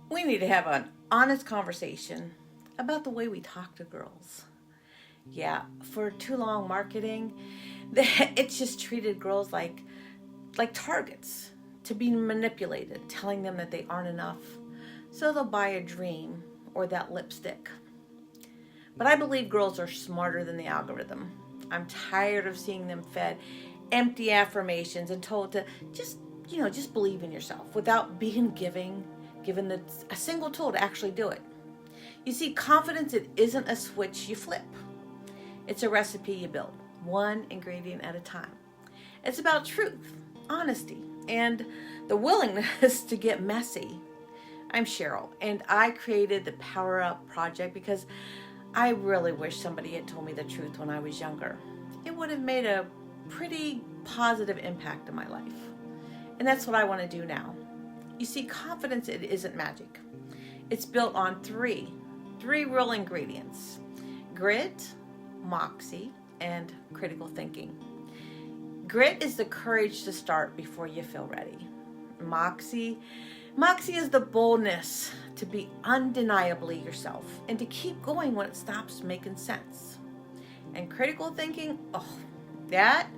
We need to have an honest conversation about the way we talk to girls. Yeah, for too long marketing, it's just treated girls like targets to be manipulated, telling them that they aren't enough. So they'll buy a dream or that lipstick. But I believe girls are smarter than the algorithm. I'm tired of seeing them fed empty affirmations and told to just believe in yourself without being given a single tool to actually do it. You see, confidence, it isn't a switch you flip. It's a recipe you build, one ingredient at a time. It's about truth, honesty, and the willingness to get messy. I'm Cheryl, and I created the Power Up Project because I really wish somebody had told me the truth when I was younger. It would have made a pretty positive impact in my life. And that's what I want to do now. You see, confidence, it isn't magic. It's built on three real ingredients: grit, Moxie, and critical thinking. Grit is the courage to start before you feel ready. Moxie is the boldness to be undeniably yourself and to keep going when it stops making sense. And critical thinking, that,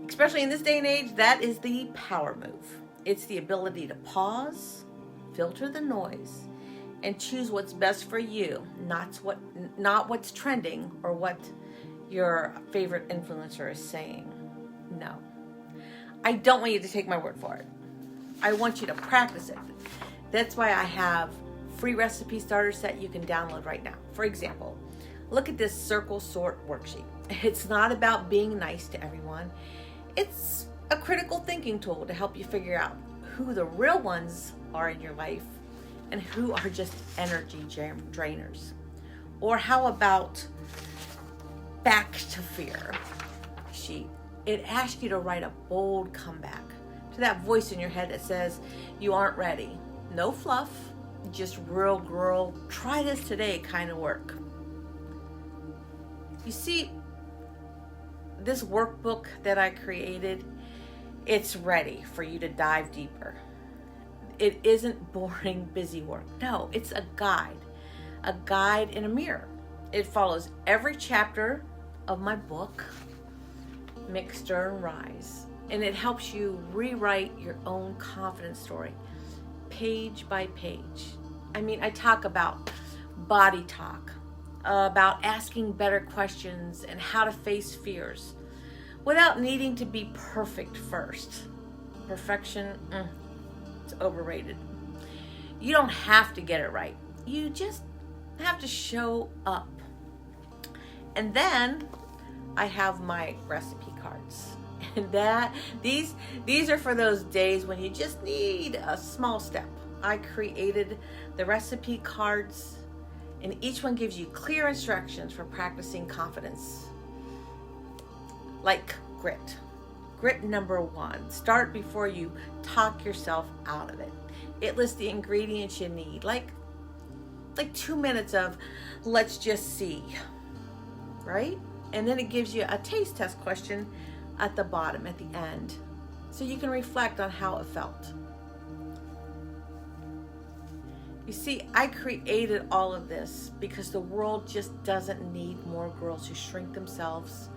especially in this day and age, that is the power move. It's the ability to pause, filter the noise, and choose what's best for you, not what's trending or what your favorite influencer is saying. No. I don't want you to take my word for it. I want you to practice it. That's why I have free recipe starter set you can download right now. For example, look at this circle sort worksheet. It's not about being nice to everyone. It's a critical thinking tool to help you figure out who the real ones are in your life and who are just energy drainers. Or how about back to fear sheet? It asks you to write a bold comeback to that voice in your head that says you aren't ready. No fluff, just real girl, try this today kind of work. You see, this workbook that I created, it's ready for you to dive deeper. It isn't boring, busy work. No, it's a guide in a mirror. It follows every chapter of my book, Mix, Stir, and Rise. And it helps you rewrite your own confidence story, page by page. I talk about body talk, about asking better questions and how to face fears without needing to be perfect first. Perfection, it's overrated. You don't have to get it right. You just have to show up. And then I have my recipe cards. And these are for those days when you just need a small step. I created the recipe cards, and each one gives you clear instructions for practicing confidence. Like grit. Grit number 1. Start before you talk yourself out of it. It lists the ingredients you need, like 2 minutes of let's just see, right? And then it gives you a taste test question at the bottom, at the end, so you can reflect on how it felt. You see, I created all of this because the world just doesn't need more girls who shrink themselves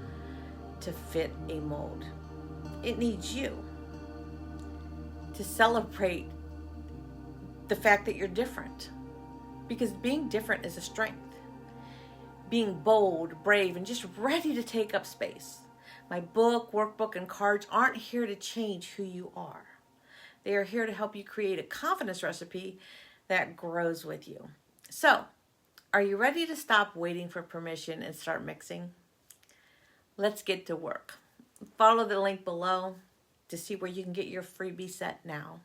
to fit a mold. It needs you to celebrate the fact that you're different, because being different is a strength. Being bold, brave, and just ready to take up space. My book, workbook, and cards aren't here to change who you are. They are here to help you create a confidence recipe that grows with you. So, are you ready to stop waiting for permission and start mixing? Let's get to work. Follow the link below to see where you can get your freebie set now.